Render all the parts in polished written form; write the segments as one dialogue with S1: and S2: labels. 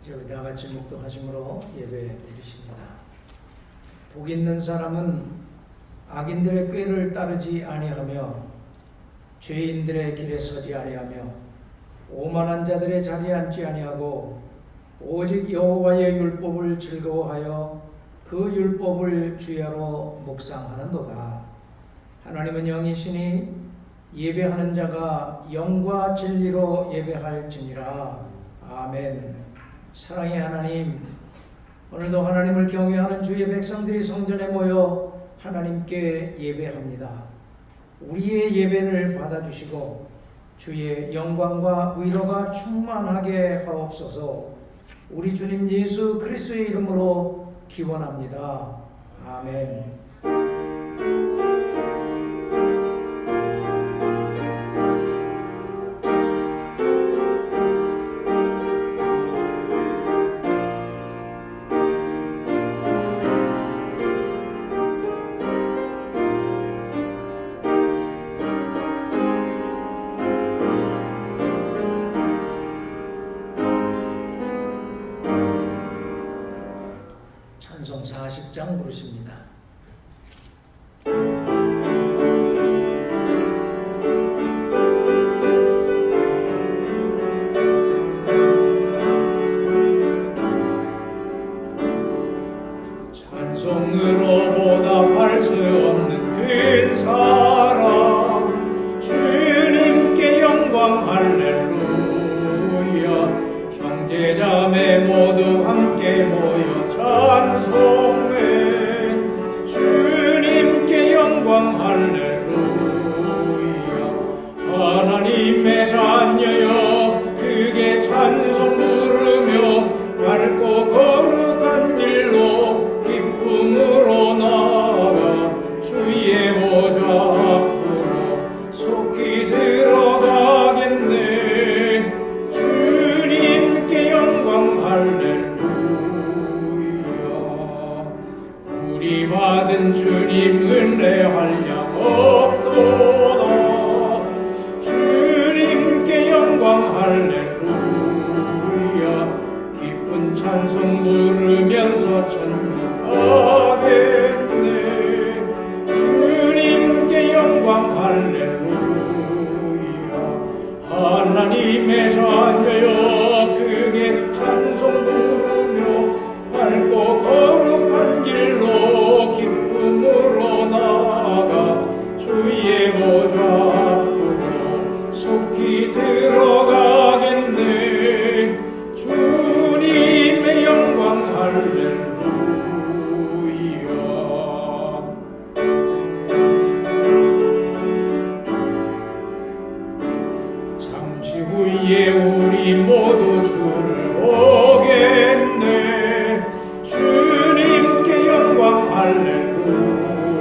S1: 이제 우리 다 같이 묵도하심으로 예배 드리십니다. 복 있는 사람은 악인들의 꾀를 따르지 아니하며 죄인들의 길에 서지 아니하며 오만한 자들의 자리에 앉지 아니하고 오직 여호와의 율법을 즐거워하여 그 율법을 주야로 묵상하는도다. 하나님은 영이시니 예배하는 자가 영과 진리로 예배할지니라. 아멘. 사랑의 하나님, 오늘도 하나님을 경외하는 주의 백성들이 성전에 모여 하나님께 예배합니다. 우리의 예배를 받아주시고 주의 영광과 위로가 충만하게 하옵소서. 우리 주님 예수 그리스도의 이름으로 기원합니다. 아멘. 찬송 40장 부르십니다. 찬송으로 보답할 수 없는 그 사랑, 주님께 영광 할렐루야. 형제자매 모두 함께 모여 찬송해. 주님께 영광 할렐루야. 하나님의 자녀여 크게 찬송 부르며 밝고 거룩한 길로 기쁨으로 나아가 주의 보좌 앞으로 속히 들어가겠네. 주님께 영광 할렐루야. 우리 받은 주님 은혜 한량 없도다. 주님께 영광 할렐루야. 기쁜 찬송 부르면서 천국 가겠네. 주님께 영광 할렐루야. 하나님의 자녀여 크게 찬송 부르며 밝고 거룩한 길로 기쁨으로 나아가 주의 보좌 앞으로 속히 들어가겠네. 주님의 영광 할렐루야. 잠시 후에 우리 모두 주를 보겠네. 주님께 영광 할렐루야.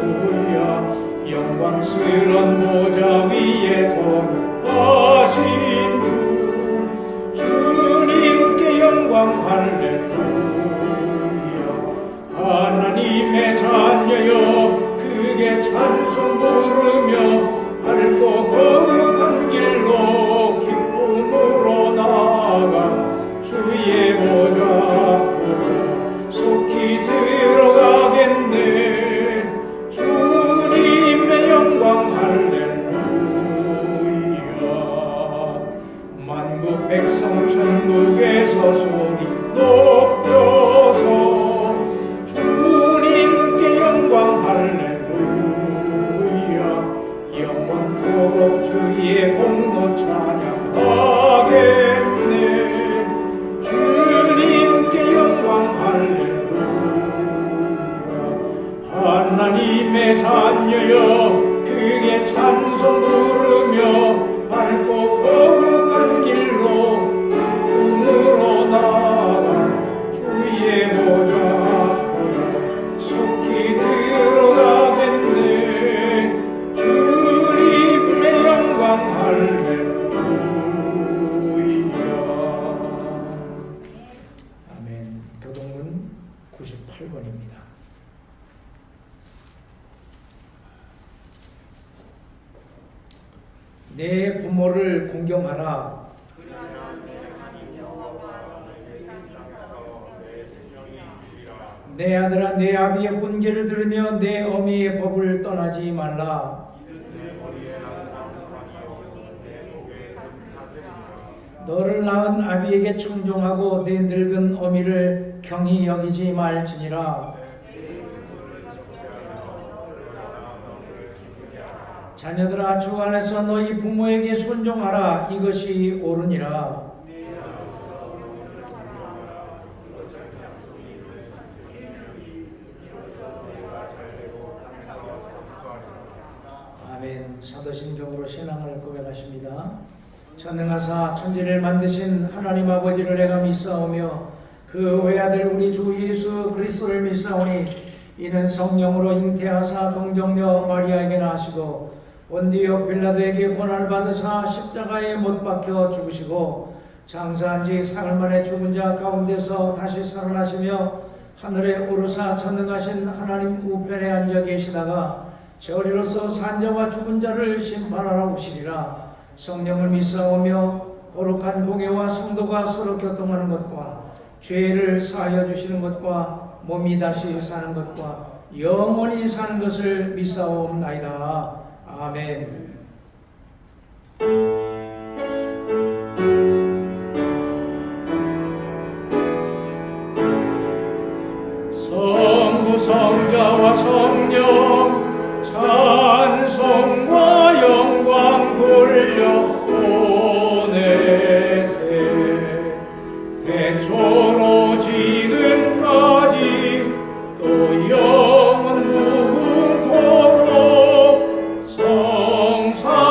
S1: 영광스런 보좌 위에 거룩하신 주, 주님께 영광 할렐루야. 하나님의 자녀여 크게 찬송 부르며 밝고 거룩한 길로 기쁨으로 나아가 주의 보좌 앞으로 속히 들어가겠네. 주님의 영광 할렐루야. 만국 백성 천국에서 소리 높여서 주님께 영광 할렐루야. 영원토록 주의 공로 찬양하겠네. 주님께 영광 할렐루야. 하나님의 자녀여 크게 찬송 부르며 밝고 거룩한 길로 기쁨으로 나아가 주의 보좌 앞으로 속히 들어가겠네. 주님의 영광 할렐루야. 아멘. 교동문 98번입니다. 내 부모를 공경하라. 내 아들아 내 아비의 훈계를 들으며 내 어미의 법을 떠나지 말라. 너를 낳은 아비에게 청종하고 내 늙은 어미를 경히 여기지 말지니라. 자녀들아 주 안에서 너희 부모에게 순종하라. 이것이 옳으니라. 아멘. 사도신경으로 신앙을 고백하십니다. 전능하사 천지를 만드신 하나님 아버지를 내가 믿사오며 그 외아들 우리 주 예수 그리스도를 믿사오니 이는 성령으로 잉태하사 동정녀 마리아에게 나시고 본디오 빌라도에게 고난을 받으사 십자가에 못 박혀 죽으시고 장사한 지 사흘 만에 죽은 자 가운데서 다시 살아나시며 하늘에 오르사 전능하신 하나님 우편에 앉아 계시다가 저리로서 산자와 죽은 자를 심판하러 오시리라. 성령을 믿사오며 거룩한 공예와 성도가 서로 교통하는 것과 죄를 사하여 주시는 것과 몸이 다시 사는 것과 영원히 사는 것을 믿사옵나이다. 아멘. 성부 성자와 성령 찬송과 영광 돌려보내세. 대초로 지금까지 또 영원 무궁토록 성삼위께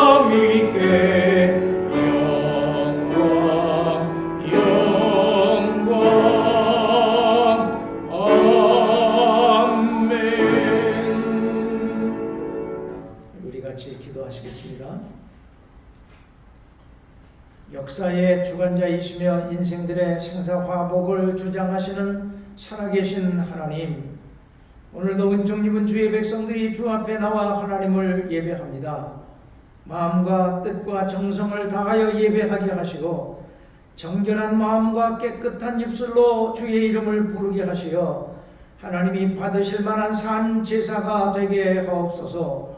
S1: 영광 영광. 우리 같이 기도하시겠습니다. 역사의 주관자이시며 인생들의 생사화복을 주장하시는 살아계신 하나님, 오늘도 은총 입은 주의 백성들이 주 앞에 나와 하나님을 예배합니다. 마음과 뜻과 정성을 다하여 예배하게 하시고 정결한 마음과 깨끗한 입술로 주의 이름을 부르게 하시어 하나님이 받으실 만한 산 제사가 되게 하옵소서.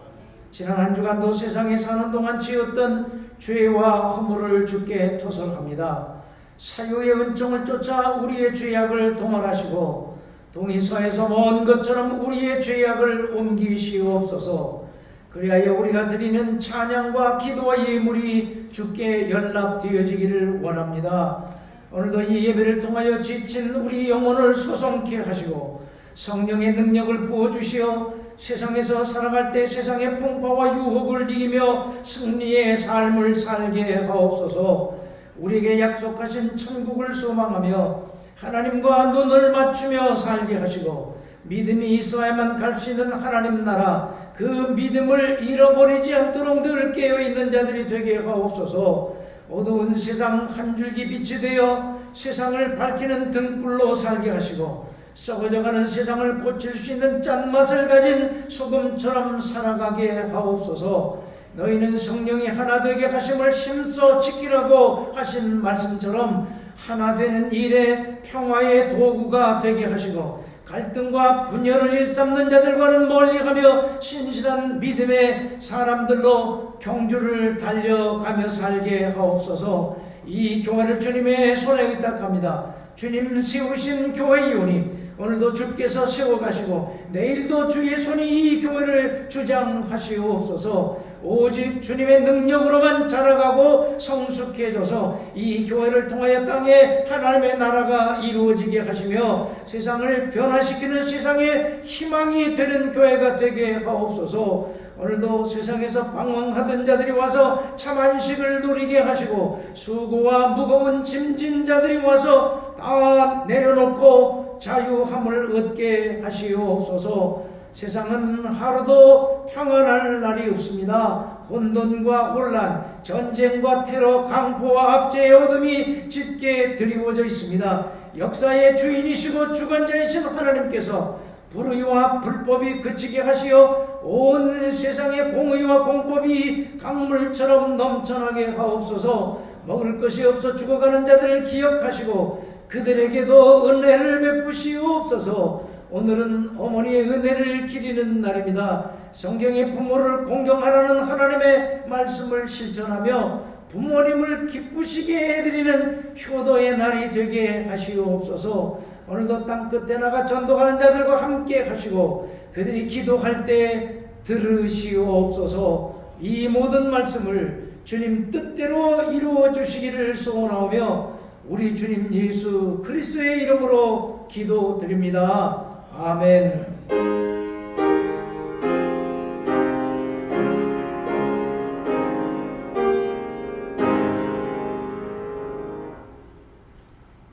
S1: 지난 한 주간도 세상에 사는 동안 지었던 죄와 허물을 주께 토설합니다. 사유의 은총을 쫓아 우리의 죄악을 동원하시고 동이서에서 먼 것처럼 우리의 죄악을 옮기시옵소서. 그리하여 우리가 드리는 찬양과 기도와 예물이 주께 연락되어지기를 원합니다. 오늘도 이 예배를 통하여 지친 우리 영혼을 소성케 하시고 성령의 능력을 부어주시어 세상에서 살아갈 때 세상의 풍파와 유혹을 이기며 승리의 삶을 살게 하옵소서. 우리에게 약속하신 천국을 소망하며 하나님과 눈을 맞추며 살게 하시고 믿음이 있어야만 갈 수 있는 하나님 나라, 그 믿음을 잃어버리지 않도록 늘 깨어있는 자들이 되게 하옵소서. 어두운 세상 한 줄기 빛이 되어 세상을 밝히는 등불로 살게 하시고 썩어져가는 세상을 고칠 수 있는 짠맛을 가진 소금처럼 살아가게 하옵소서. 너희는 성령이 하나 되게 하심을 심써 지키라고 하신 말씀처럼 하나 되는 일에 평화의 도구가 되게 하시고 갈등과 분열을 일삼는 자들과는 멀리가며 신실한 믿음의 사람들로 경주를 달려가며 살게 하옵소서. 이 교회를 주님의 손에 의탁합니다. 주님 세우신 교회이오니 오늘도 주께서 세워가시고 내일도 주의 손이 이 교회를 주장하시옵소서. 오직 주님의 능력으로만 자라가고 성숙해져서 이 교회를 통하여 땅에 하나님의 나라가 이루어지게 하시며 세상을 변화시키는 세상의 희망이 되는 교회가 되게 하옵소서. 오늘도 세상에서 방황하던 자들이 와서 참 안식을 누리게 하시고 수고와 무거운 짐진 자들이 와서 다 내려놓고 자유함을 얻게 하시옵소서. 세상은 하루도 평안할 날이 없습니다. 혼돈과 혼란, 전쟁과 테러, 강포와 압제의 어둠이 짙게 드리워져 있습니다. 역사의 주인이시고 주관자이신 하나님께서 불의와 불법이 그치게 하시어 온 세상의 공의와 공법이 강물처럼 넘쳐나게 하옵소서. 먹을 것이 없어 죽어가는 자들을 기억하시고 그들에게도 은혜를 베푸시옵소서. 오늘은 어머니의 은혜를 기리는 날입니다. 성경의 부모를 공경하라는 하나님의 말씀을 실천하며 부모님을 기쁘시게 해드리는 효도의 날이 되게 하시옵소서. 오늘도 땅끝에 나가 전도하는 자들과 함께 하시고 그들이 기도할 때 들으시옵소서. 이 모든 말씀을 주님 뜻대로 이루어 주시기를 소원하오며 우리 주님 예수 그리스도의 이름으로 기도드립니다. 아멘.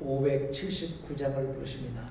S1: (579장을) 부르십니다.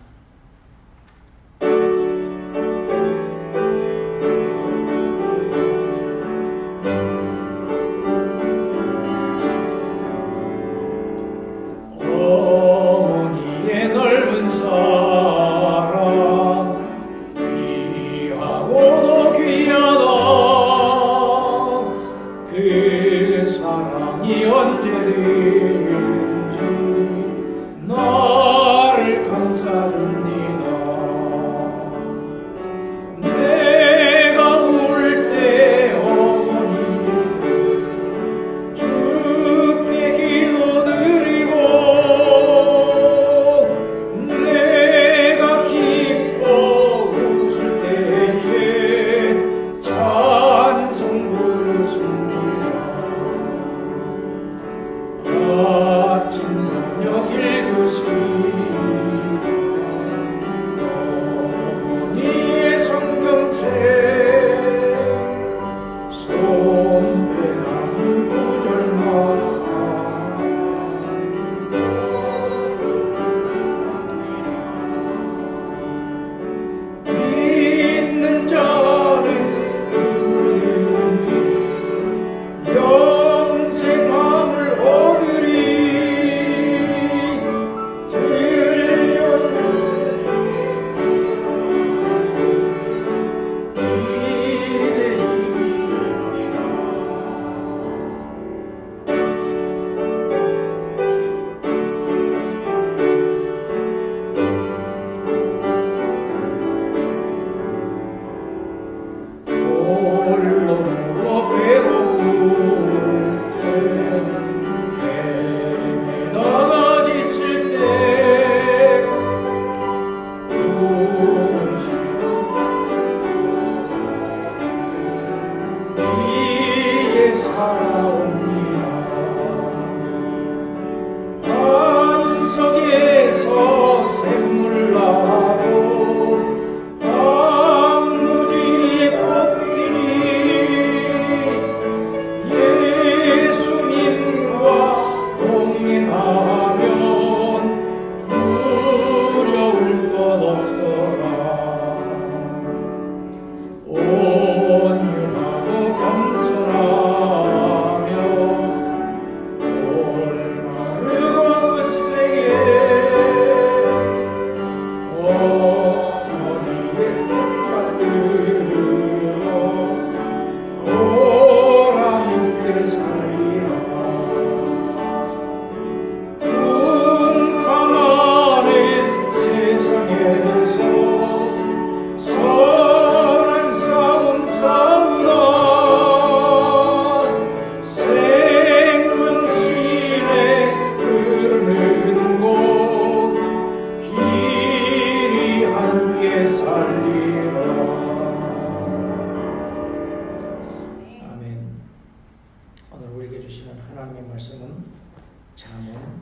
S1: 잠언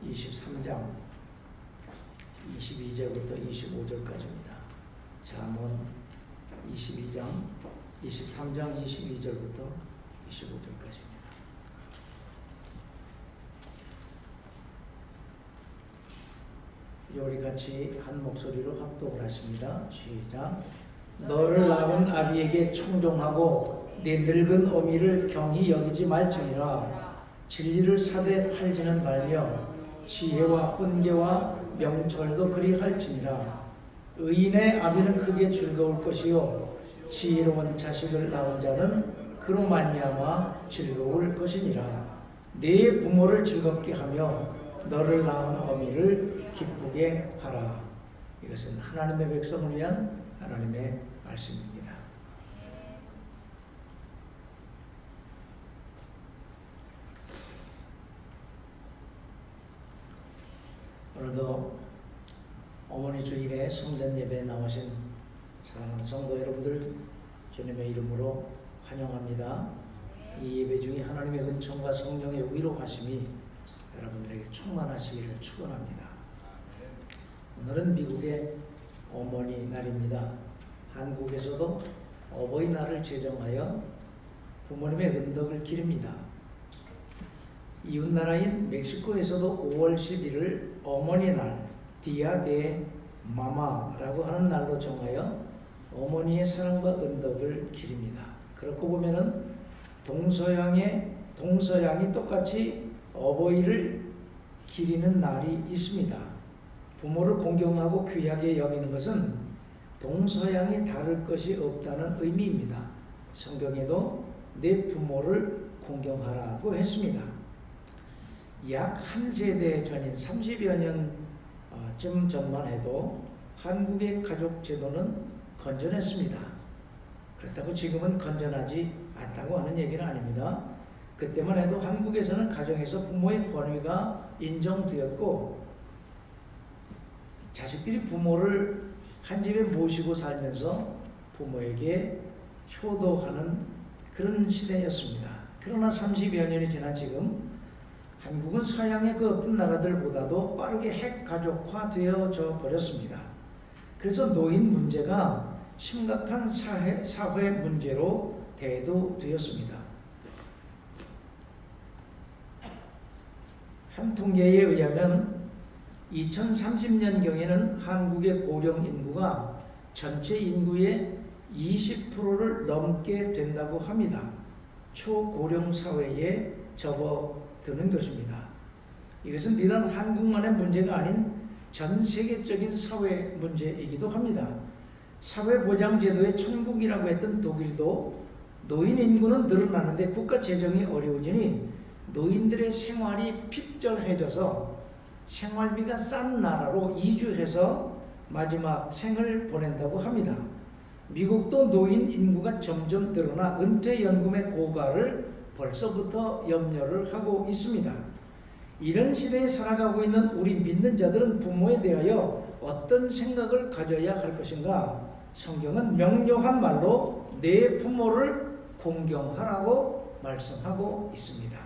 S1: 23장 22절부터 25절까지입니다. 잠언 22장 23장 22절부터 25절까지입니다. 우리 같이 한 목소리로 합독을 하십니다. 시작. 너를 낳은 아비에게 청종하고 네 늙은 어미를 경히 여기지 말지니라. 진리를 사되 팔지는 말며 지혜와 훈계와 명철도 그리할지니라. 의인의 아비는 크게 즐거울 것이요 지혜로운 자식을 낳은 자는 그로 말미암아 즐거울 것이니라. 네 부모를 즐겁게 하며 너를 낳은 어미를 기쁘게 하라. 이것은 하나님의 백성을 위한 하나님의 말씀입니다. 오늘도 어머니 주일에 성전 예배에 나오신 사랑하는 성도 여러분들 주님의 이름으로 환영합니다. 이 예배 중에 하나님의 은총과 성령의 위로하심이 여러분들에게 충만하시기를 축원합니다. 오늘은 미국의 어머니 날입니다. 한국에서도 어버이날을 제정하여 부모님의 은덕을 기립니다. 이웃나라인 멕시코에서도 5월 11일 어머니날 디아 데 마마라고 하는 날로 정하여 어머니의 사랑과 은덕을 기립니다. 그렇고 보면은 동서양이 똑같이 어버이를 기리는 날이 있습니다. 부모를 공경하고 귀하게 여기는 것은 동서양이 다를 것이 없다는 의미입니다. 성경에도 내 부모를 공경하라고 했습니다. 약 한 세대 전인 30여 년쯤 전만 해도 한국의 가족 제도는 건전했습니다. 그렇다고 지금은 건전하지 않다고 하는 얘기는 아닙니다. 그때만 해도 한국에서는 가정에서 부모의 권위가 인정되었고 자식들이 부모를 한 집에 모시고 살면서 부모에게 효도하는 그런 시대였습니다. 그러나 30여 년이 지난 지금 한국은 서양의 그 어떤 나라들보다도 빠르게 핵가족화되어져 버렸습니다. 그래서 노인 문제가 심각한 사회 문제로 대두되었습니다. 한 통계에 의하면 2030년경에는 한국의 고령 인구가 전체 인구의 20%를 넘게 된다고 합니다. 초고령 사회에 접어드는 것입니다. 이것은 비단 한국만의 문제가 아닌 전 세계적인 사회 문제이기도 합니다. 사회보장제도의 천국이라고 했던 독일도 노인 인구는 늘어나는데 국가 재정이 어려워지니 노인들의 생활이 핍절해져서 생활비가 싼 나라로 이주해서 마지막 생을 보낸다고 합니다. 미국도 노인 인구가 점점 늘어나 은퇴연금의 고가를 벌써부터 염려를 하고 있습니다. 이런 시대에 살아가고 있는 우리 믿는 자들은 부모에 대하여 어떤 생각을 가져야 할 것인가? 성경은 명료한 말로 내 부모를 공경하라고 말씀하고 있습니다.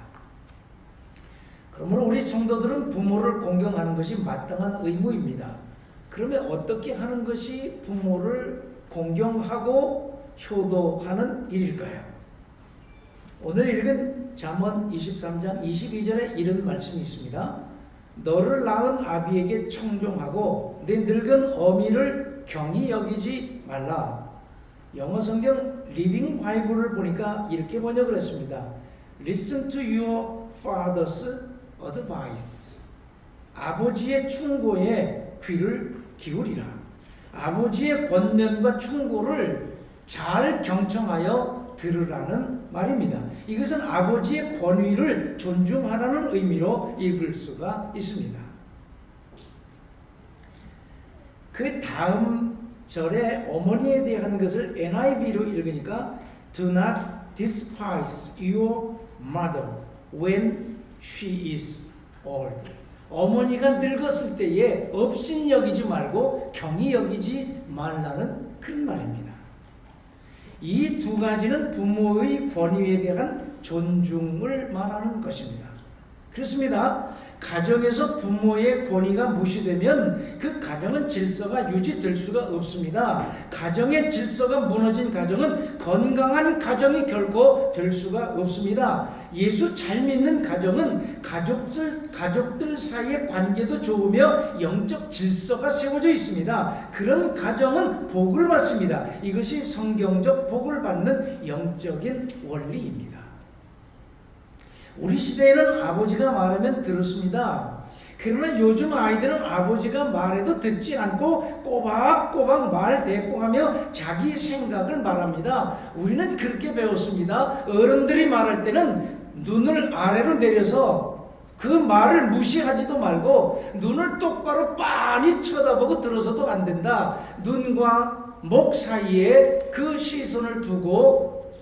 S1: 그러므로 우리 성도들은 부모를 공경하는 것이 마땅한 의무입니다. 그러면 어떻게 하는 것이 부모를 공경하고 효도하는 일일까요? 오늘 읽은 잠언 23장 22절에 이런 말씀이 있습니다. 너를 낳은 아비에게 청종하고 내 늙은 어미를 경히 여기지 말라. 영어 성경 리빙 바이블을 보니까 이렇게 번역을 했습니다. Listen to your father's advice. 아버지의 충고에 귀를 기울이라. 아버지의 권면과 충고를 잘 경청하여 들으라는 말입니다. 이것은 아버지의 권위를 존중하라는 의미로 읽을 수가 있습니다. 그 다음 절에 어머니에 대한 것을 NIV로 읽으니까 Do not despise your mother when she is old. 어머니가 늙었을 때에 업신여기지 말고 경히 여기지 말라는 그런 말입니다. 이 두 가지는 부모의 권위에 대한 존중을 말하는 것입니다. 그렇습니다. 가정에서 부모의 권위가 무시되면 그 가정은 질서가 유지될 수가 없습니다. 가정의 질서가 무너진 가정은 건강한 가정이 결코 될 수가 없습니다. 예수 잘 믿는 가정은 가족들 사이의 관계도 좋으며 영적 질서가 세워져 있습니다. 그런 가정은 복을 받습니다. 이것이 성경적 복을 받는 영적인 원리입니다. 우리 시대에는 아버지가 말하면 들었습니다. 그러나 요즘 아이들은 아버지가 말해도 듣지 않고 꼬박꼬박 말 대꾸하며 자기 생각을 말합니다. 우리는 그렇게 배웠습니다. 어른들이 말할 때는 눈을 아래로 내려서 그 말을 무시하지도 말고 눈을 똑바로 빤히 쳐다보고 들어서도 안 된다. 눈과 목 사이에 그 시선을 두고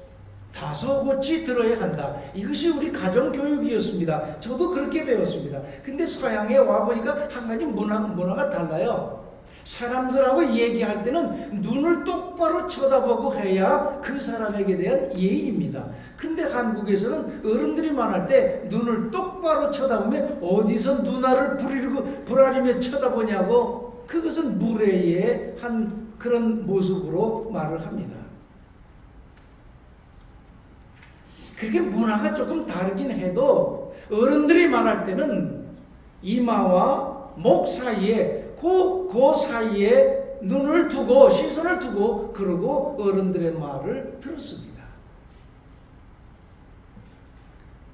S1: 다소곳이 들어야 한다. 이것이 우리 가정교육이었습니다. 저도 그렇게 배웠습니다. 근데 서양에 와보니까 한 가지 문화가 달라요. 사람들하고 얘기할 때는 눈을 똑바로 쳐다보고 해야 그 사람에게 대한 예의입니다. 그런데 한국에서는 어른들이 말할 때 눈을 똑바로 쳐다보면 어디서 누나를 부라리며 쳐다보냐고, 그것은 무례의 한 그런 모습으로 말을 합니다. 그렇게 문화가 조금 다르긴 해도 어른들이 말할 때는 이마와 목 사이에 그 사이에 눈을 두고 시선을 두고 그러고 어른들의 말을 들었습니다.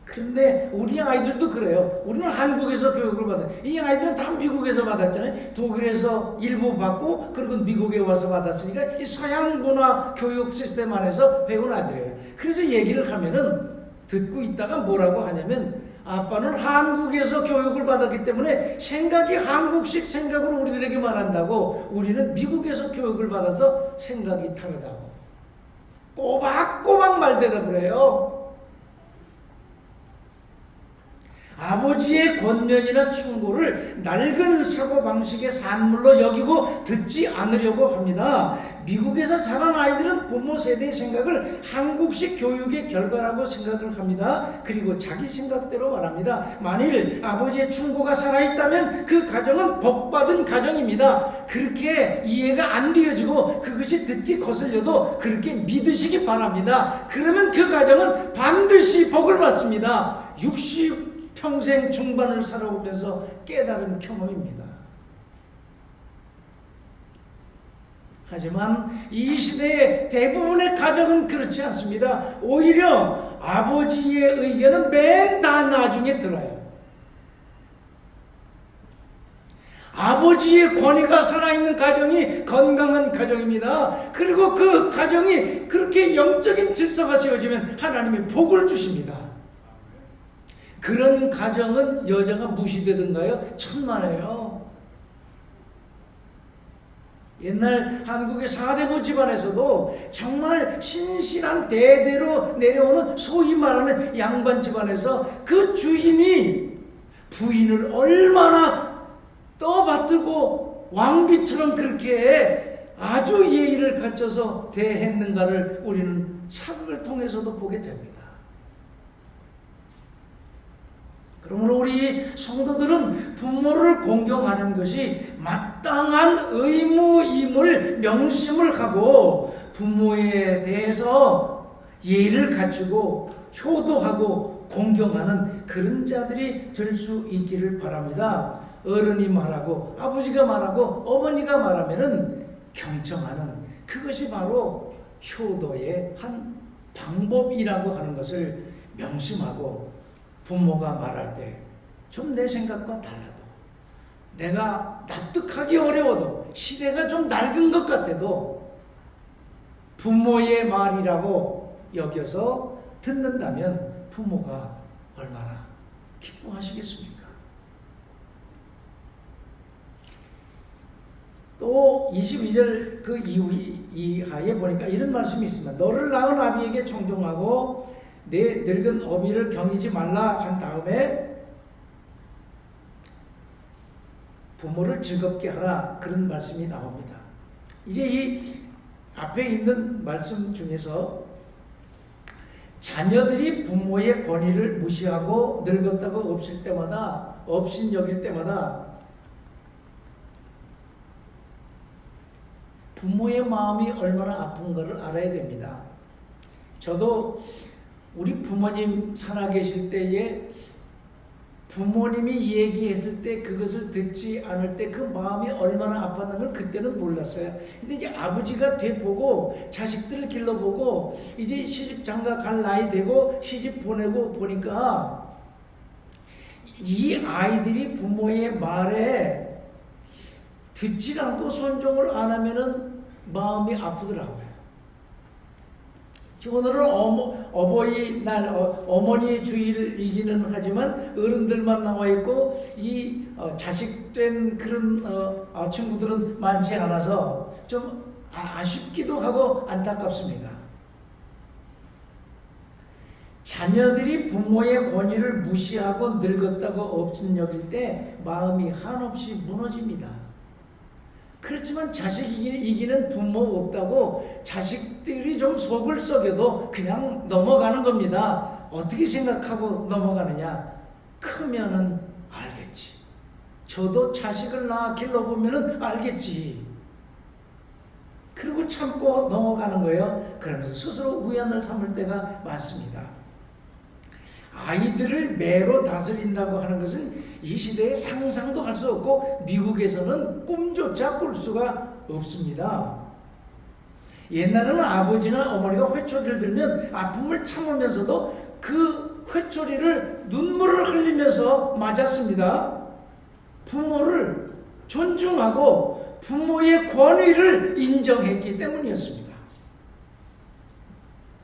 S1: 그런데 우리 아이들도 그래요. 우리는 한국에서 교육을 받아요. 이 아이들은 다 미국에서 받았잖아요. 독일에서 일부 받고 그리고 미국에 와서 받았으니까 이 서양 문화 교육 시스템 안에서 배운 아이들이에요. 그래서 얘기를 하면은 듣고 있다가 뭐라고 하냐면, 아빠는 한국에서 교육을 받았기 때문에 생각이 한국식 생각으로 우리들에게 말한다고, 우리는 미국에서 교육을 받아서 생각이 다르다고 꼬박꼬박 말대답을 해요. 아버지의 권면이나 충고를 낡은 사고방식의 산물로 여기고 듣지 않으려고 합니다. 미국에서 자란 아이들은 부모 세대의 생각을 한국식 교육의 결과라고 생각을 합니다. 그리고 자기 생각대로 말합니다. 만일 아버지의 충고가 살아있다면 그 가정은 복받은 가정입니다. 그렇게 이해가 안 되어지고 그것이 듣기 거슬려도 그렇게 믿으시기 바랍니다. 그러면 그 가정은 반드시 복을 받습니다. 60평생 중반을 살아오면서 깨달은 경험입니다. 하지만 이 시대의 대부분의 가정은 그렇지 않습니다. 오히려 아버지의 의견은 맨 다 나중에 들어요. 아버지의 권위가 살아있는 가정이 건강한 가정입니다. 그리고 그 가정이 그렇게 영적인 질서가 세워지면 하나님이 복을 주십니다. 그런 가정은 여자가 무시되던가요? 천만에요. 옛날 한국의 사대부 집안에서도 정말 신실한 대대로 내려오는 소위 말하는 양반 집안에서 그 주인이 부인을 얼마나 떠받들고 왕비처럼 그렇게 아주 예의를 갖춰서 대했는가를 우리는 사극을 통해서도 보게 됩니다. 그러므로 우리 성도들은 부모를 공경하는 것이 마땅한 의무임을 명심을 하고 부모에 대해서 예의를 갖추고 효도하고 공경하는 그런 자들이 될 수 있기를 바랍니다. 어른이 말하고 아버지가 말하고 어머니가 말하면은 경청하는, 그것이 바로 효도의 한 방법이라고 하는 것을 명심하고, 부모가 말할 때 좀 내 생각과 달라도, 내가 납득하기 어려워도, 시대가 좀 낡은 것 같아도 부모의 말이라고 여겨서 듣는다면 부모가 얼마나 기뻐하시겠습니까? 또 22절 그 이하에 보니까 이런 말씀이 있습니다. 너를 낳은 아비에게 청종하고 내 늙은 어미를 경이지 말라 한 다음에 부모를 즐겁게 하라, 그런 말씀이 나옵니다. 이제 이 앞에 있는 말씀 중에서 자녀들이 부모의 권위를 무시하고 늙었다고 업신여길 때마다 부모의 마음이 얼마나 아픈가를 알아야 됩니다. 저도 우리 부모님 살아계실 때에 부모님이 얘기했을 때 그것을 듣지 않을 때 그 마음이 얼마나 아팠는 걸 그때는 몰랐어요. 근데 이제 아버지가 돼보고 자식들을 길러보고 이제 시집 장가 갈 나이 되고 시집 보내고 보니까 이 아이들이 부모의 말에 듣지 않고 순종을 안 하면은 마음이 아프더라고요. 오늘은 어버이날, 어머니 주일이기는 하지만 어른들만 나와 있고 이 자식된 그런 친구들은 많지 않아서 좀 아쉽기도 하고 안타깝습니다. 자녀들이 부모의 권위를 무시하고 늙었다고 업신여길 때 마음이 한없이 무너집니다. 그렇지만 자식 이기는 부모 없다고 자식들이 좀 속을 썩여도 그냥 넘어가는 겁니다. 어떻게 생각하고 넘어가느냐? 크면은 알겠지. 저도 자식을 낳아 길러보면은 알겠지. 그리고 참고 넘어가는 거예요. 그러면서 스스로 위안을 삼을 때가 많습니다. 아이들을 매로 다스린다고 하는 것은 이 시대에 상상도 할 수 없고 미국에서는 꿈조차 꿀 수가 없습니다. 옛날에는 아버지나 어머니가 회초리를 들면 아픔을 참으면서도 그 회초리를 눈물을 흘리면서 맞았습니다. 부모를 존중하고 부모의 권위를 인정했기 때문이었습니다.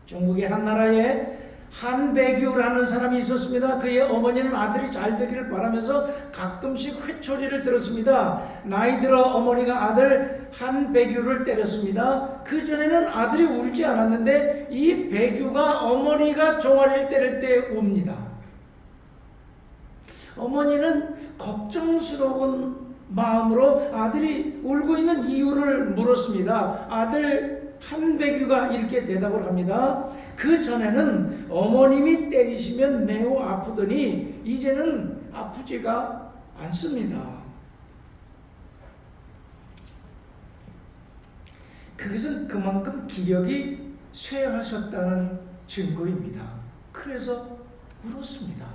S1: 중국의 한 나라에 한배규라는 사람이 있었습니다. 그의 어머니는 아들이 잘 되기를 바라면서 가끔씩 회초리를 들었습니다. 나이 들어 어머니가 아들 한배규를 때렸습니다. 그전에는 아들이 울지 않았는데 이 배규가 어머니가 종아리를 때릴 때 웁니다. 어머니는 걱정스러운 마음으로 아들이 울고 있는 이유를 물었습니다. 아들 한배규가 이렇게 대답을 합니다. 그 전에는 어머님이 때리시면 매우 아프더니 이제는 아프지가 않습니다. 그것은 그만큼 기력이 쇠하셨다는 증거입니다. 그래서 울었습니다.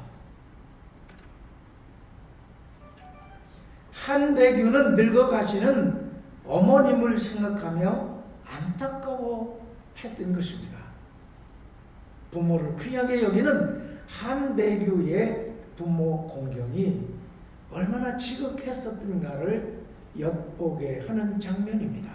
S1: 한배규는 늙어가시는 어머님을 생각하며 안타까워했던 것입니다. 부모를 귀하게 여기는 한배규의 부모 공경이 얼마나 지극했었던가를 엿보게 하는 장면입니다.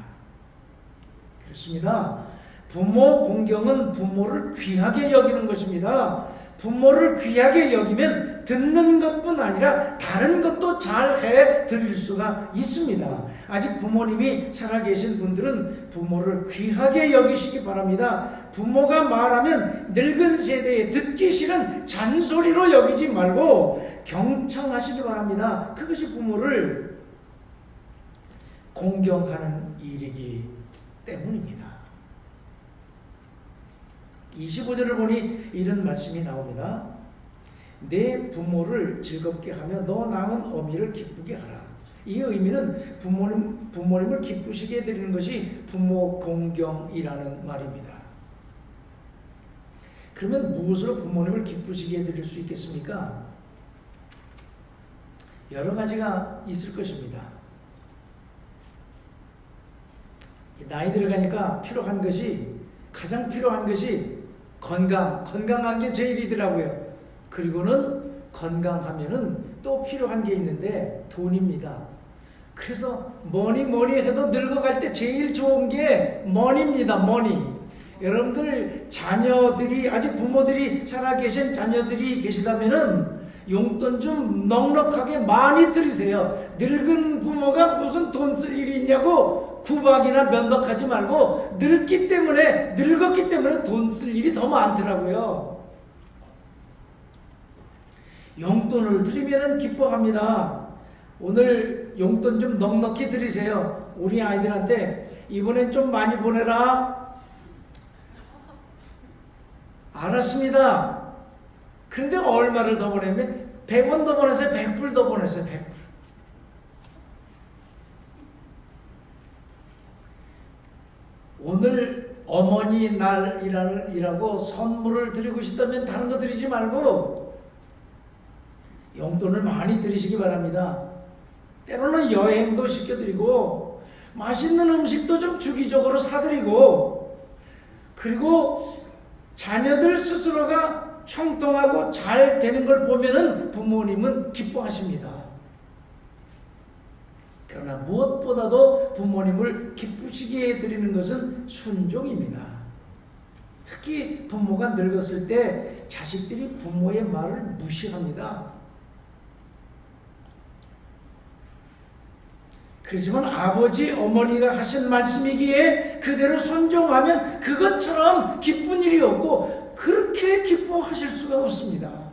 S1: 그렇습니다. 부모 공경은 부모를 귀하게 여기는 것입니다. 부모를 귀하게 여기면 듣는 것뿐 아니라 다른 것도 잘 해 드릴 수가 있습니다. 아직 부모님이 살아계신 분들은 부모를 귀하게 여기시기 바랍니다. 부모가 말하면 늙은 세대에 듣기 싫은 잔소리로 여기지 말고 경청하시기 바랍니다. 그것이 부모를 공경하는 일이기 때문입니다. 25절을 보니 이런 말씀이 나옵니다. 내 부모를 즐겁게 하며 너 낳은 어미를 기쁘게 하라. 이 의미는 부모님을 기쁘시게 해드리는 것이 부모 공경이라는 말입니다. 그러면 무엇으로 부모님을 기쁘시게 해드릴 수 있겠습니까? 여러 가지가 있을 것입니다. 나이 들어가니까 가장 필요한 것이 건강한 게 제일이더라고요. 그리고는 건강하면은 또 필요한 게 있는데 돈입니다. 그래서 뭐니 해도 늙어갈 때 제일 좋은 게 머니입니다. 머니. 여러분들 자녀들이 아직 부모들이 살아계신 자녀들이 계시다면은 용돈 좀 넉넉하게 많이 드리세요. 늙은 부모가 무슨 돈 쓸 일이 있냐고 구박이나 면박하지 말고 늙었기 때문에 돈 쓸 일이 더 많더라고요. 용돈을 드리면 기뻐합니다. 오늘 용돈 좀 넉넉히 드리세요. 우리 아이들한테 이번엔 좀 많이 보내라. 알았습니다. 그런데 얼마를 더 보내면 100원 더 보내세요. 100불 더 보내세요. 100불. 오늘 어머니 날이라고 선물을 드리고 싶다면 다른 거 드리지 말고 용돈을 많이 드리시기 바랍니다. 때로는 여행도 시켜드리고 맛있는 음식도 좀 주기적으로 사드리고 그리고 자녀들 스스로가 형통하고 잘 되는 걸 보면은 부모님은 기뻐하십니다. 그러나 무엇보다도 부모님을 기쁘시게 해드리는 것은 순종입니다. 특히 부모가 늙었을 때 자식들이 부모의 말을 무시합니다. 그렇지만 아버지, 어머니가 하신 말씀이기에 그대로 순종하면 그것처럼 기쁜 일이 없고 그렇게 기뻐하실 수가 없습니다.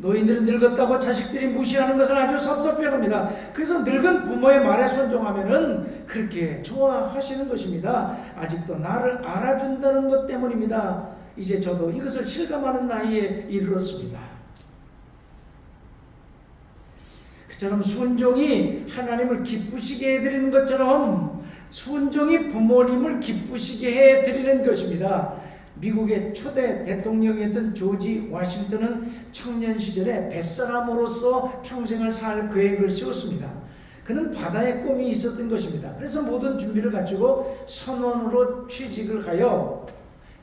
S1: 노인들은 늙었다고 자식들이 무시하는 것을 아주 섭섭해합니다. 그래서 늙은 부모의 말에 순종하면은 그렇게 좋아하시는 것입니다. 아직도 나를 알아준다는 것 때문입니다. 이제 저도 이것을 실감하는 나이에 이르렀습니다. 그처럼 순종이 하나님을 기쁘시게 해드리는 것처럼 순종이 부모님을 기쁘시게 해드리는 것입니다. 미국의 초대 대통령이었던 조지 워싱턴은 청년 시절에 뱃사람으로서 평생을 살 계획을 세웠습니다. 그는 바다의 꿈이 있었던 것입니다. 그래서 모든 준비를 갖추고 선원으로 취직을 하여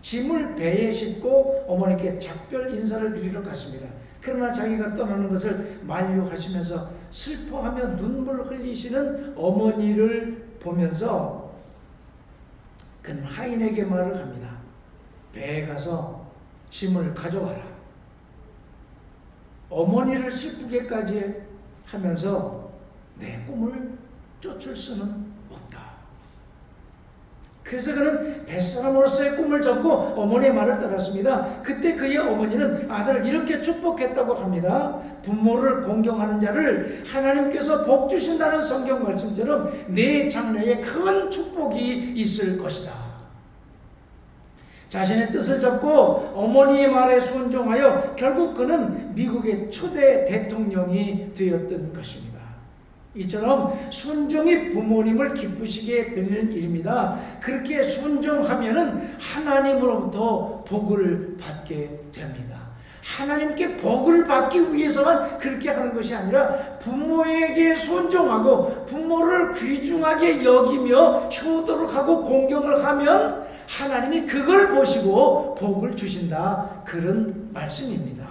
S1: 짐을 배에 싣고 어머니께 작별 인사를 드리러 갔습니다. 그러나 자기가 떠나는 것을 만류하시면서 슬퍼하며 눈물 흘리시는 어머니를 보면서 그는 하인에게 말을 합니다. 배에 가서 짐을 가져와라. 어머니를 슬프게까지 하면서 내 꿈을 쫓을 수는 없다. 그래서 그는 뱃사람으로서의 꿈을 접고 어머니의 말을 따랐습니다. 그때 그의 어머니는 아들을 이렇게 축복했다고 합니다. 부모를 공경하는 자를 하나님께서 복 주신다는 성경 말씀처럼 내 장래에 큰 축복이 있을 것이다. 자신의 뜻을 접고 어머니의 말에 순종하여 결국 그는 미국의 초대 대통령이 되었던 것입니다. 이처럼 순종이 부모님을 기쁘시게 드리는 일입니다. 그렇게 순종하면은 하나님으로부터 복을 받게 됩니다. 하나님께 복을 받기 위해서만 그렇게 하는 것이 아니라 부모에게 순종하고 부모를 귀중하게 여기며 효도를 하고 공경을 하면 하나님이 그걸 보시고 복을 주신다. 그런 말씀입니다.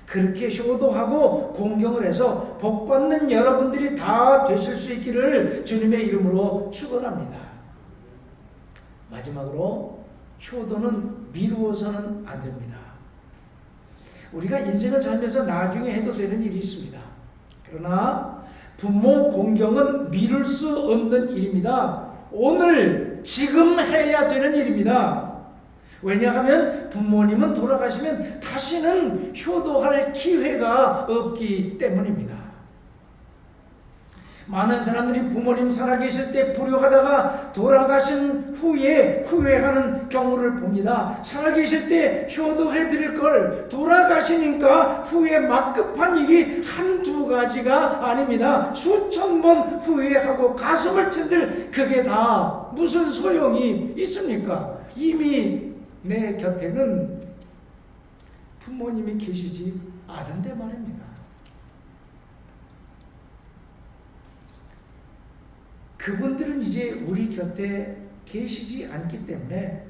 S1: 그렇게 효도하고 공경을 해서 복받는 여러분들이 다 되실 수 있기를 주님의 이름으로 축원합니다. 마지막으로 효도는 미루어서는 안 됩니다. 우리가 인생을 살면서 나중에 해도 되는 일이 있습니다. 그러나 부모 공경은 미룰 수 없는 일입니다. 오늘 지금 해야 되는 일입니다. 왜냐하면 부모님은 돌아가시면 다시는 효도할 기회가 없기 때문입니다. 많은 사람들이 부모님 살아계실 때 불효하다가 돌아가신 후에 후회하는 경우를 봅니다. 살아계실 때 효도해 드릴 걸 돌아가시니까 후회 막급한 일이 한두 가지가 아닙니다. 수천 번 후회하고 가슴을 찐들 그게 다 무슨 소용이 있습니까? 이미 내 곁에는 부모님이 계시지 않은데 말입니다. 그분들은 이제 우리 곁에 계시지 않기 때문에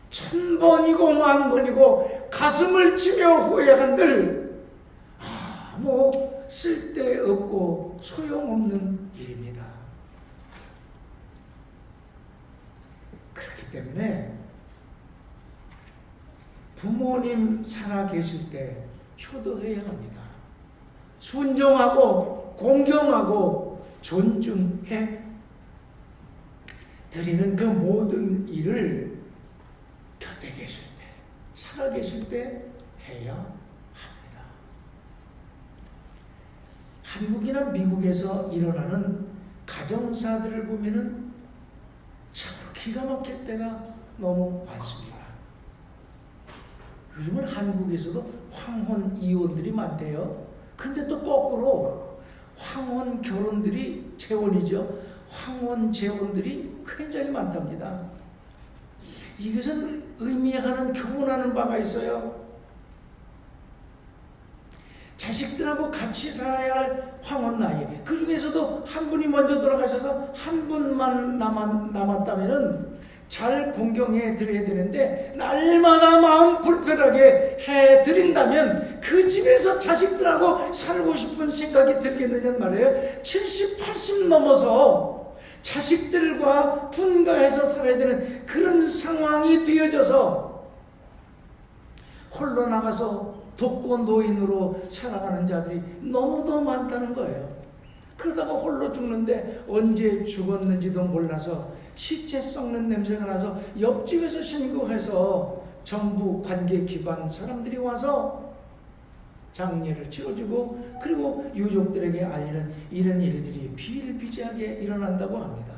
S1: 1000번이고 10,000번이고 가슴을 치며 후회한들 아무 쓸데없고 소용없는 일입니다. 그렇기 때문에 부모님 살아계실 때 효도해야 합니다. 순종하고 공경하고 존중해 드리는 그 모든 일을 곁에 계실 때, 살아계실 때 해야 합니다. 한국이나 미국에서 일어나는 가정사들을 보면은 참 기가 막힐 때가 너무 많습니다. 요즘은 한국에서도 황혼 이혼들이 많대요. 근데 또 거꾸로 황혼 결혼들이 재혼이죠. 황혼 재혼들이 굉장히 많답니다. 이것은 의미하는 교훈하는 바가 있어요. 자식들하고 같이 살아야 할 황혼 나이에 그 중에서도 한 분이 먼저 돌아가셔서 한 분만 남았다면은 잘 공경해 드려야 되는데 날마다 마음 불편하게 해 드린다면 그 집에서 자식들하고 살고 싶은 생각이 들겠느냐는 말이에요. 70, 80 넘어서 자식들과 분가해서 살아야 되는 그런 상황이 되어져서 홀로 나가서 독거 노인으로 살아가는 자들이 너무도 많다는 거예요. 그러다가 홀로 죽는데 언제 죽었는지도 몰라서 시체 썩는 냄새가 나서 옆집에서 신고해서 정부 관계기관 사람들이 와서 장례를 치러주고 그리고 유족들에게 알리는 이런 일들이 비일비재하게 일어난다고 합니다.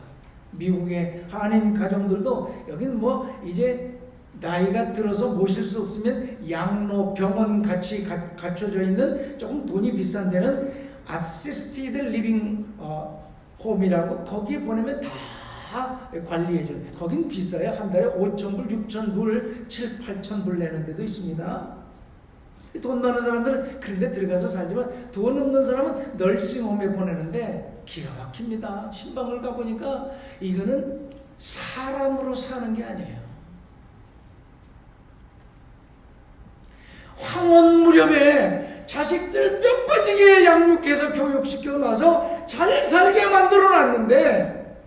S1: 미국의 한인 가정들도 여기는 뭐 이제 나이가 들어서 모실 수 없으면 양로 병원 같이 갖춰져 있는 조금 돈이 비싼 데는 아시스티드 리빙 홈이라고 거기에 보내면 다 관리해줘요. 거긴 비싸요. 한 달에 5,000불, 6,000불, 7,000~8,000불 내는 데도 있습니다. 돈 많은 사람들은 그런 데 들어가서 살지만 돈 없는 사람은 널싱홈에 보내는데 기가 막힙니다. 신방을 가보니까 이거는 사람으로 사는 게 아니에요. 황혼 무렵에 자식들 뼈 빠지게 양육해서 교육시켜 놔서 잘 살게 만들어 놨는데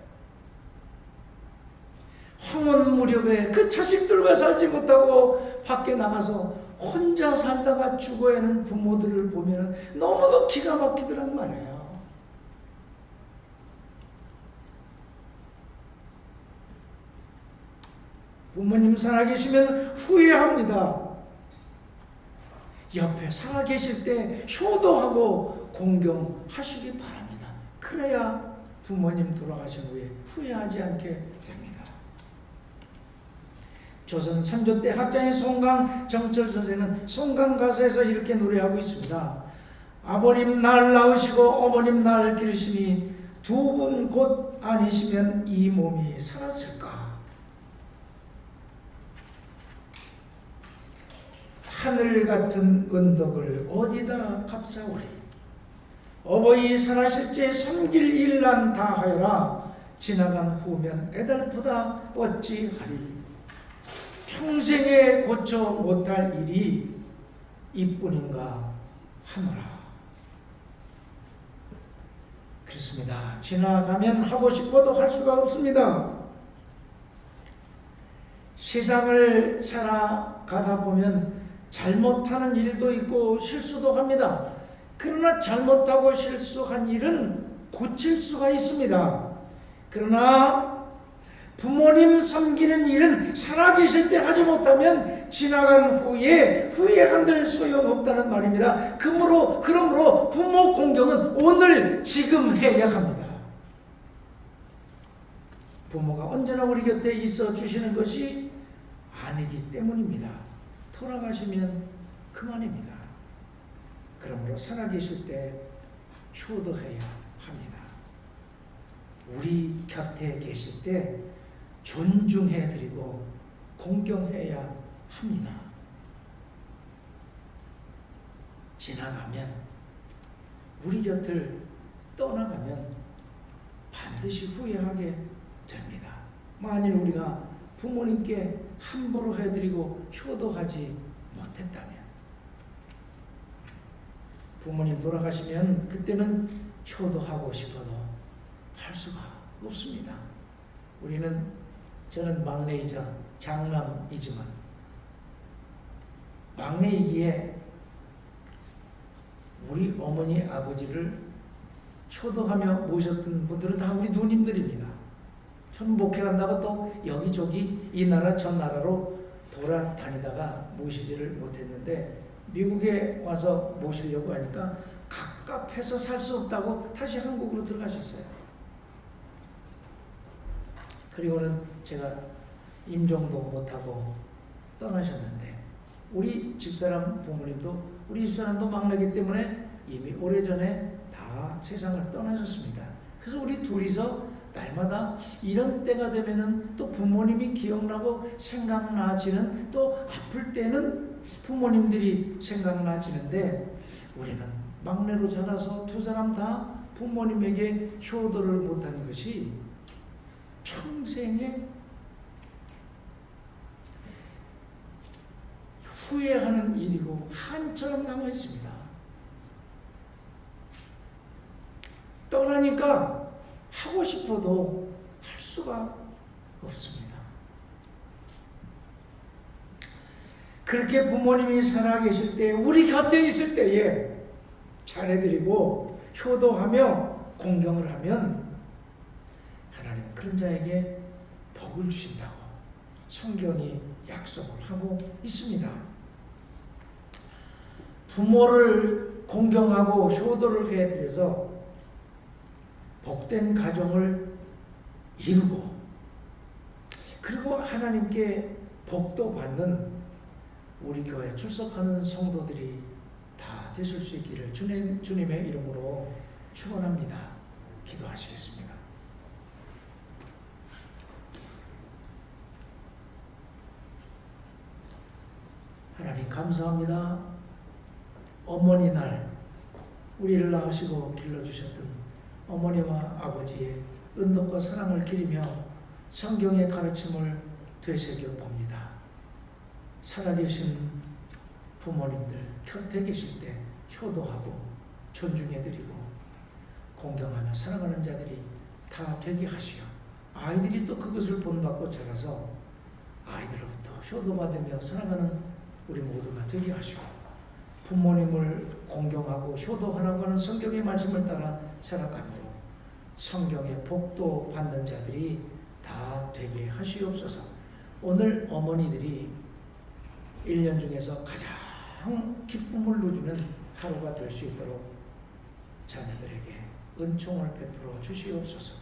S1: 황혼 무렵에 그 자식들과 살지 못하고 밖에 나가서 혼자 살다가 죽어야 하는 부모들을 보면 너무도 기가 막히더란 말이에요. 부모님 살아계시면 후회합니다. 옆에 살아계실 때 효도하고 공경하시기 바랍니다. 그래야 부모님 돌아가신 후에 후회하지 않게 됩니다. 조선 3조 때 학자인 송강 정철 선생은 송강 가사에서 이렇게 노래하고 있습니다. 아버님 날 낳으시고 어머님 날 기르시니 두 분 곧 아니시면 이 몸이 살았을까. 하늘 같은 은덕을 어디다 값사오리. 어버이 살아실제 섬길 일난 다하여라. 지나간 후면 애달프다 어찌하리. 평생에 고쳐 못할 일이 이뿐인가 하노라. 그렇습니다. 지나가면 하고 싶어도 할 수가 없습니다. 세상을 살아가다 보면 잘못하는 일도 있고 실수도 합니다. 그러나 잘못하고 실수한 일은 고칠 수가 있습니다. 그러나 부모님 섬기는 일은 살아계실 때 하지 못하면 지나간 후에 후회한들 소용없다는 말입니다. 그러므로 부모 공경은 오늘 지금 해야 합니다. 부모가 언제나 우리 곁에 있어 주시는 것이 아니기 때문입니다. 돌아가시면 그만입니다. 그러므로 살아계실 때 효도해야 합니다. 우리 곁에 계실 때 존중해드리고 공경해야 합니다. 지나가면 우리 곁을 떠나가면 반드시 후회하게 됩니다. 만일 우리가 부모님께 함부로 해드리고 효도하지 못했다면 부모님 돌아가시면 그때는 효도하고 싶어도 할 수가 없습니다. 저는 막내이자 장남이지만 막내이기에 우리 어머니 아버지를 효도하며 모셨던 분들은 다 우리 누님들입니다. 저는 목회한다고 또 여기저기 이 나라 저 나라로 돌아다니다가 모시지를 못했는데 미국에 와서 모시려고 하니까 갑갑해서 살 수 없다고 다시 한국으로 들어가셨어요. 그리고는 제가 임종도 못하고 떠나셨는데 우리 집사람 부모님도 우리 집사람도 막내기 때문에 이미 오래전에 다 세상을 떠나셨습니다. 그래서 우리 둘이서 날마다 이런 때가 되면은 또 부모님이 기억나고 생각나지는, 또 아플 때는 부모님들이 생각나지는데 우리는 막내로 자라서 두 사람 다 부모님에게 효도를 못한 것이 평생에 후회하는 일이고 한처럼 남아 있습니다. 떠나니까 하고 싶어도 할 수가 없습니다. 그렇게 부모님이 살아계실 때, 우리 곁에 있을 때에 잘해드리고 효도하며 공경을 하면 하나님 그런 자에게 복을 주신다고 성경이 약속을 하고 있습니다. 부모를 공경하고 효도를 해드려서 복된 가정을 이루고 그리고 하나님께 복도 받는 우리 교회에 출석하는 성도들이 다 되실 수 있기를 주님의 이름으로 축원합니다. 기도하시겠습니다. 하나님 감사합니다. 어머니 날 우리를 낳으시고 길러주셨던 어머니와 아버지의 은덕과 사랑을 기리며 성경의 가르침을 되새겨봅니다. 살아계신 부모님들 곁에 계실 때 효도하고 존중해드리고 공경하며 살아가는 자들이 다 되게 하시어 아이들이 또 그것을 본받고 자라서 아이들로부터 효도받으며 살아가는 우리 모두가 되게 하시고 부모님을 공경하고 효도하라고 하는 성경의 말씀을 따라 살아가므로 성경의 복도 받는 자들이 다 되게 하시옵소서. 오늘 어머니들이 1년 중에서 가장 기쁨을 누리는 하루가 될 수 있도록 자녀들에게 은총을 베풀어 주시옵소서.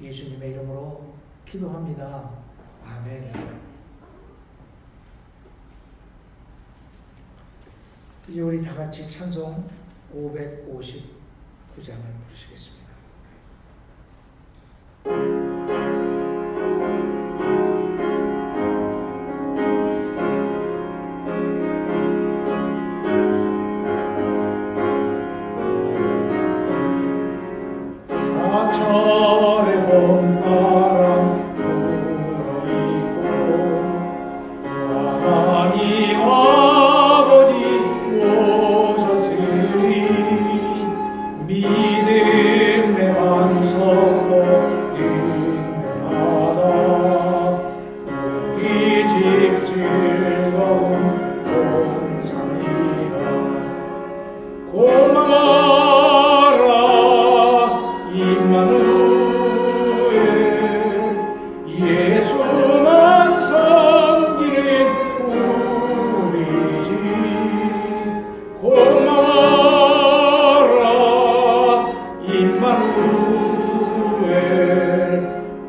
S1: 예수님의 이름으로 기도합니다. 아멘. 이제 우리 다 같이 찬송 559장을 부르시겠습니다.
S2: 사철의 봄바람 불어있고 하나님 아버지 오셨으니 믿음의 반석도 든든하다. 우리 집 즐거운 동산이라 고마워라 임마누엘 예수만 섬기는 우리 집 고마워라 임마누엘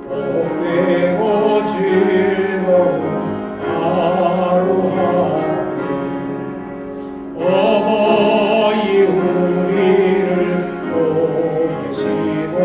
S2: 복되고 즐거운 하루하루 어머니 우리를 보이시고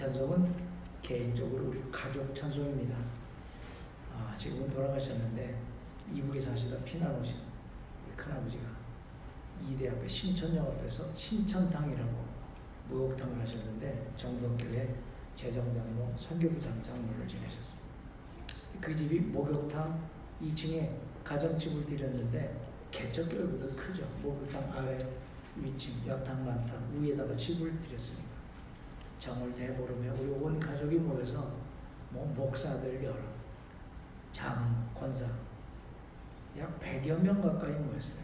S1: 찬송은 개인적으로 우리 가족 찬송입니다. 지금은 돌아가셨는데 이북에 사시다 피난 오신 우리 큰아버지가 이대 앞에 신천역 앞에서 신천탕이라고 목욕탕을 하셨는데 정동교회 재정장로 선교부장 장로를 지내셨습니다. 그 집이 목욕탕 2층에 가정집을 드렸는데 개척교회보다 크죠. 목욕탕 아래 위층 여탕 남탕 위에다가 집을 드렸으니까 정을 대보름에 우리 온 가족이 모여서 목사들 여러 장 권사 약 100여 명 가까이 모였어요.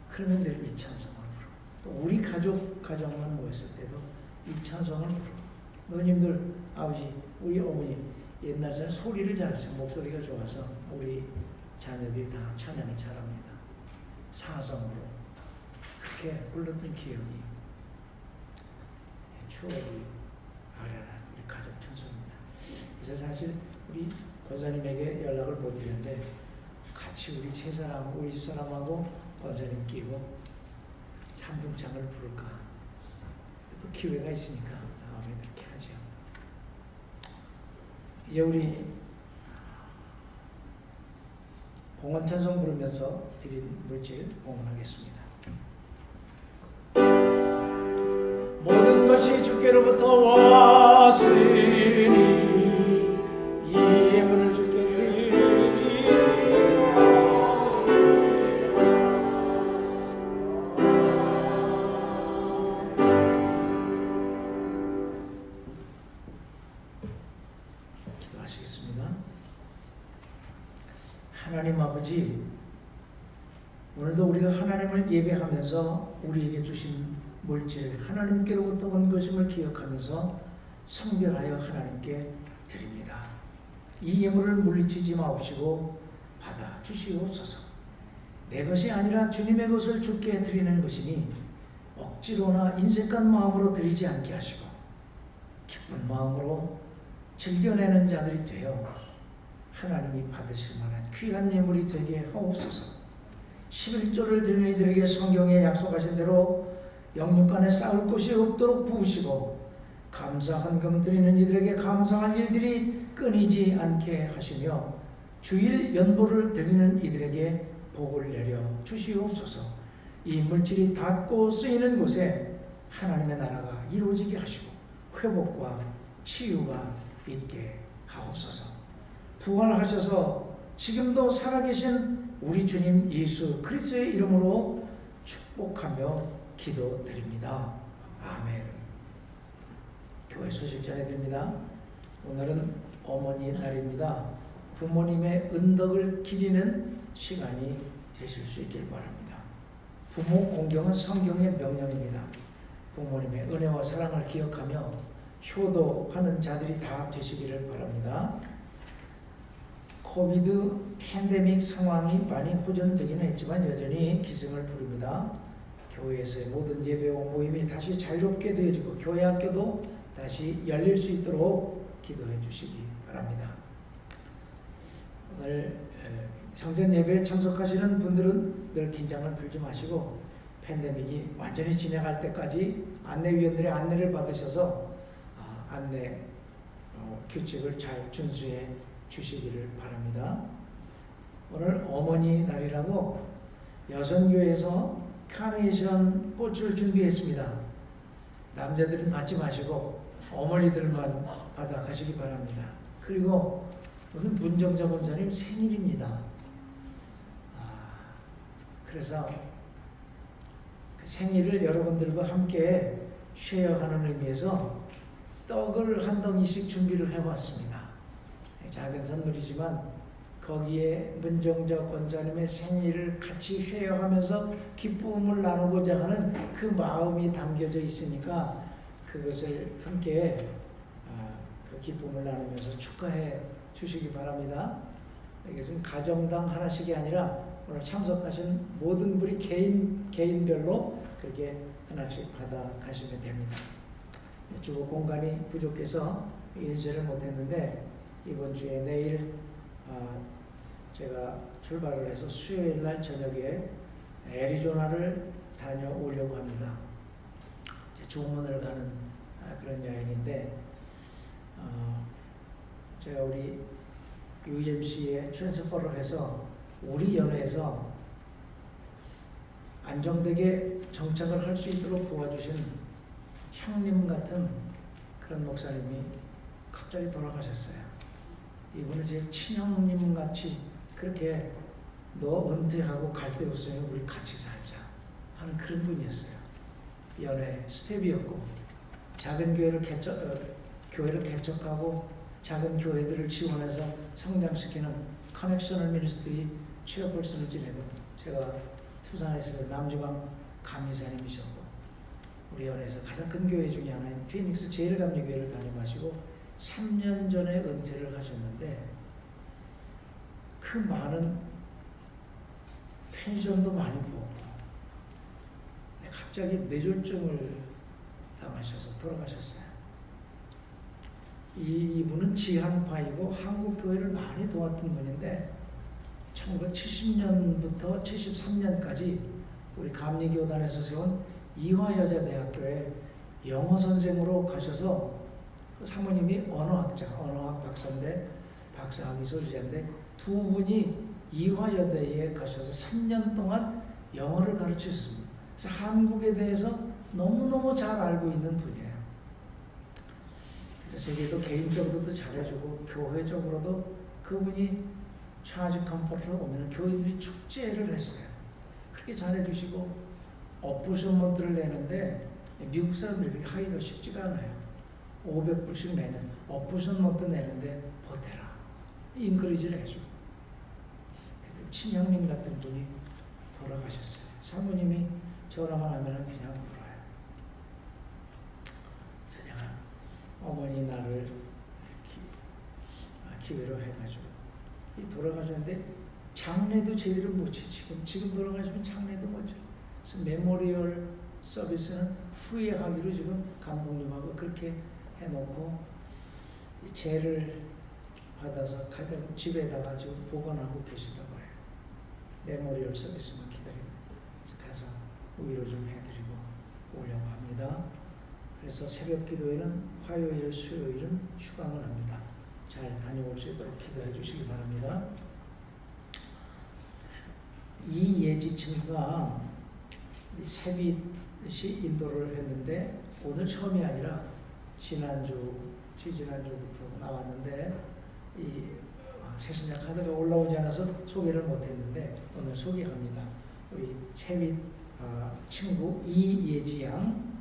S1: 그러면 늘 이 찬송을 부르고 또 우리 가정만 모였을 때도 이 찬송을 부르고 누님들 아버지 우리 어머니 옛날 사람 소리를 잘했어요. 목소리가 좋아서 우리 자녀들이 다 찬양을 잘합니다. 사성으로 그렇게 불렀던 기억이 추억이 아련한 우리 가족 찬송입니다. 그래서 사실 우리 권사님에게 연락을 못 드렸는데 같이 우리 세 사람, 우리 집 사람하고 권사님 끼고 삼중창을 부를까 또 기회가 있으니까 다음에 그렇게 하죠. 이제 우리 봉헌 찬송 부르면서 드린 물질 봉헌하겠습니다. 모든 것이 주께로부터 왔으니 이 예물을 주께 드리리라. 기도하시겠습니다. 하나님 아버지, 오늘도 우리가 하나님을 예배하면서 우리에게 주신 물질 하나님께로부터 온 것임을 기억하면서 성별하여 하나님께 드립니다. 이 예물을 물리치지 마옵시고 받아 주시옵소서. 내 것이 아니라 주님의 것을 주께 드리는 것이니 억지로나 인색한 마음으로 드리지 않게 하시고 기쁜 마음으로 즐겨내는 자들이 되어 하나님이 받으실 만한 귀한 예물이 되게 하옵소서. 11조를 드리는 이들에게 성경에 약속하신 대로 영육간에 쌓을 곳이 없도록 부으시고 감사 헌금 드리는 이들에게 감사할 일들이 끊이지 않게 하시며 주일 연보를 드리는 이들에게 복을 내려 주시옵소서. 이 물질이 닿고 쓰이는 곳에 하나님의 나라가 이루어지게 하시고 회복과 치유가 있게 하옵소서. 부활하셔서 지금도 살아계신 우리 주님 예수 그리스도의 이름으로 축복하며 기도드립니다. 아멘. 교회 소식 전해드립니다. 오늘은 어머니 날입니다. 부모님의 은덕을 기리는 시간이 되실 수 있길 바랍니다. 부모 공경은 성경의 명령입니다. 부모님의 은혜와 사랑을 기억하며 효도하는 자들이 다 되시기를 바랍니다. 코비드 팬데믹 상황이 많이 호전되기는 했지만 여전히 기승을 부립니다. 교회에서의 모든 예배와 모임이 다시 자유롭게 되어지고 교회 학교도 다시 열릴 수 있도록 기도해 주시기 바랍니다. 오늘 성전 예배에 참석하시는 분들은 늘 긴장을 풀지 마시고 팬데믹이 완전히 진행할 때까지 안내위원들의 안내를 받으셔서 안내 규칙을 잘 준수해 주시기를 바랍니다. 오늘 어머니 날이라고 여선교에서 카네이션 꽃을 준비했습니다. 남자들은 받지 마시고 어머니들만 받아 가시기 바랍니다. 그리고 오늘 문정자 권사님 생일입니다. 그래서 그 생일을 여러분들과 함께 쉐어하는 의미에서 떡을 한 덩이씩 준비를 해왔습니다. 작은 선물이지만 거기에 문정자 권사님의 생일을 같이 쉐어하면서 기쁨을 나누고자 하는 그 마음이 담겨져 있으니까 그것을 함께 그 기쁨을 나누면서 축하해 주시기 바랍니다. 이것은 가정당 하나씩이 아니라 오늘 참석하신 모든 분이 개인별로 그렇게 하나씩 받아 가시면 됩니다. 주거 공간이 부족해서 인쇄를 못했는데 이번 주에 내일 제가 출발을 해서 수요일 날 저녁에 애리조나를 다녀오려고 합니다. 조문을 가는 그런 여행인데 제가 우리 UMC에 트랜스퍼를 해서 우리 연회에서 안정되게 정착을 할 수 있도록 도와주신 형님 같은 그런 목사님이 갑자기 돌아가셨어요. 이분은 제 친형님 같이 그렇게 너 은퇴하고 갈 때 없으면 우리 같이 살자 하는 그런 분이었어요. 연애 스텝이었고 작은 교회를 개척하고 작은 교회들을 지원해서 성장시키는 커넥셔널 미니스트리 체어퍼슨을 지내고 제가 투산에서 남지방 감리사님이셨고 우리 연회에서 가장 큰 교회 중에 하나인 피닉스 제일감리교회를 담임하시고 3년 전에 은퇴를 하셨는데 그 많은 펜션도 많이 보고 갑자기 뇌졸중을 당하셔서 돌아가셨어요. 이분은 지한파이고 한국교회를 많이 도왔던 분인데 1970년부터 73년까지 우리 감리교단에서 세운 이화여자대학교에 영어 선생으로 가셔서 그 사모님이 언어학 박사인데 박사학위 소유자인데 두 분이 이화여대에 가셔서 3년 동안 영어를 가르치셨습니다. 그래서 한국에 대해서 너무너무 잘 알고 있는 분이에요. 그래서 저희도 개인적으로도 잘해주고 교회적으로도 그분이 차지 컴포트로 오면 교인들이 축제를 했어요. 그렇게 잘해주시고 어프션먼트를 내는데 미국 사람들이 하기가 쉽지가 않아요. 500불씩 매년 어프션먼트 내는데 버텨라. 인커리지를 해주고 친형님 같은 분이 돌아가셨어요. 사모님이 전화만 하면 그냥 울어요. 그래서 제가 어머니 나를 기회로 해가지고 돌아가셨는데 장례도 제대로 못해. 지금 돌아가시면 장례도 못해. 그래서 메모리얼 서비스는 후회하기로 지금 감독님하고 그렇게 해놓고 재를 받아서 가끔 집에다가 지금 보관하고 계시다고 해요. 메모리얼 서비스만 기다리고 가서 위로 좀 해드리고 오려고 합니다. 그래서 새벽 기도회는 화요일, 수요일은 휴강을 합니다. 잘 다녀올 수 있도록 기도해 주시기 바랍니다. 이예지 친구가 세빛이 인도를 했는데 오늘 처음이 아니라 지지난주부터 나왔는데 이 새신자 카드가 올라오지 않아서 소개를 못했는데 오늘 소개합니다. 우리 세빛 친구 이예지 양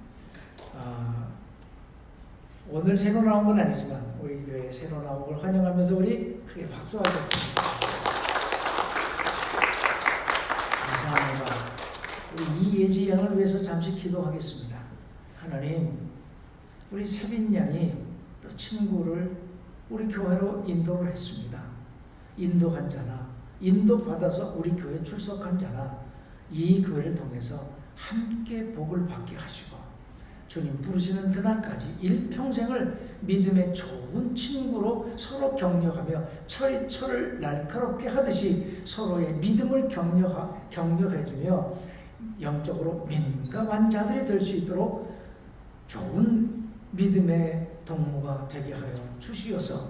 S1: 오늘 새로 나온 건 아니지만 우리 교회에 새로 나온 걸 환영하면서 우리 크게 박수하겠습니다. 감사합니다. 우리 이예지 양을 위해서 잠시 기도하겠습니다. 하나님, 우리 세빈 양이 또 친구를 우리 교회로 인도를 했습니다. 인도한 자나 인도받아서 우리 교회에 출석한 자나 이 교회를 통해서 함께 복을 받게 하시고 주님 부르시는 그날까지 일평생을 믿음의 좋은 친구로 서로 격려하며 철이 철을 날카롭게 하듯이 서로의 믿음을 격려해주며 영적으로 민감한 자들이 될 수 있도록 좋은 믿음의 동무가 되게 하여 주시어서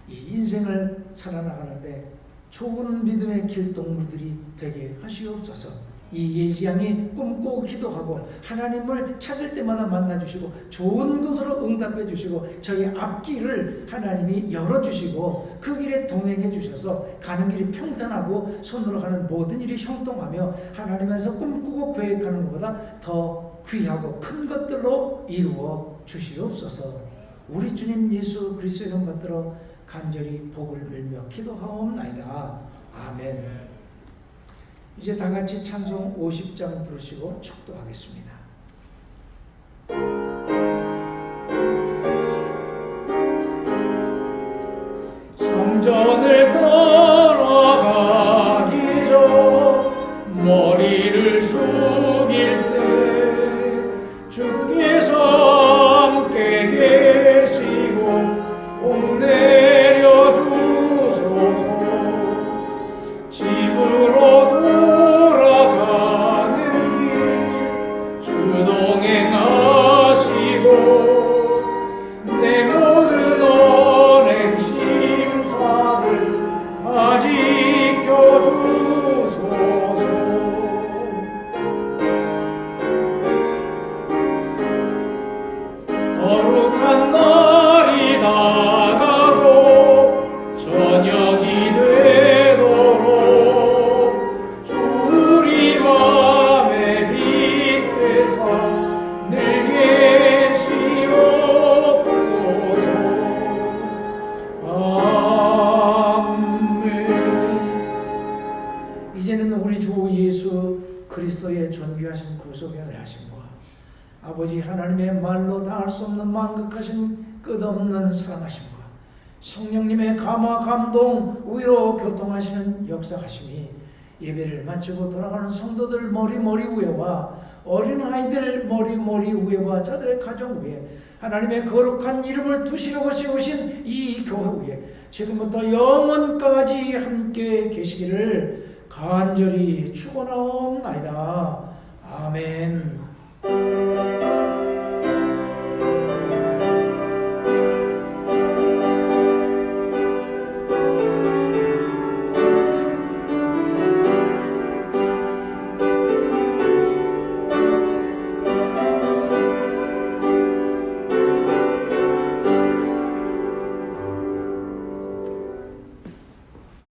S1: 이 인생을 살아나가는데 좋은 믿음의 길동무들이 되게 하시옵소서. 이 예지양이 꿈꾸고 기도하고 하나님을 찾을 때마다 만나주시고 좋은 것으로 응답해 주시고 저희 앞길을 하나님이 열어주시고 그 길에 동행해 주셔서 가는 길이 평탄하고 손으로 하는 모든 일이 형통하며 하나님에서 꿈꾸고 계획하는 것보다 더 귀하고 큰 것들로 이루어 주시옵소서. 우리 주님 예수 그리스도의 이름 받들어 간절히 복을 빌며 기도하옵나이다. 아멘. 이제 다 같이 찬송 50장 부르시고 축도하겠습니다.
S2: 성전을 떠나가기 전 머리를 숙일 때 주께서 함께 계시고 복 내려 주소서. 집으로 돌아가는 길 한 날이 다가고 저녁이 되도록 주 우리 맘에 빛 되사 늘 계시옵소서. 아멘.
S1: 이제는 우리 주 예수 그리스도의 존귀하신 구속의 은혜하심과 아버지 하나님의 말로 다 할 수 없는 만극하신 끝없는 사랑하심과 성령님의 감화 감동 위로 교통하시는 역사하심이 예배를 마치고 돌아가는 성도들 머리 위에와 어린아이들 머리 위에와 자들의 가정 위에 하나님의 거룩한 이름을 두시려고 세우신 이 교회 위에 지금부터 영원까지 함께 계시기를 간절히 축원하옵나이다. 아멘.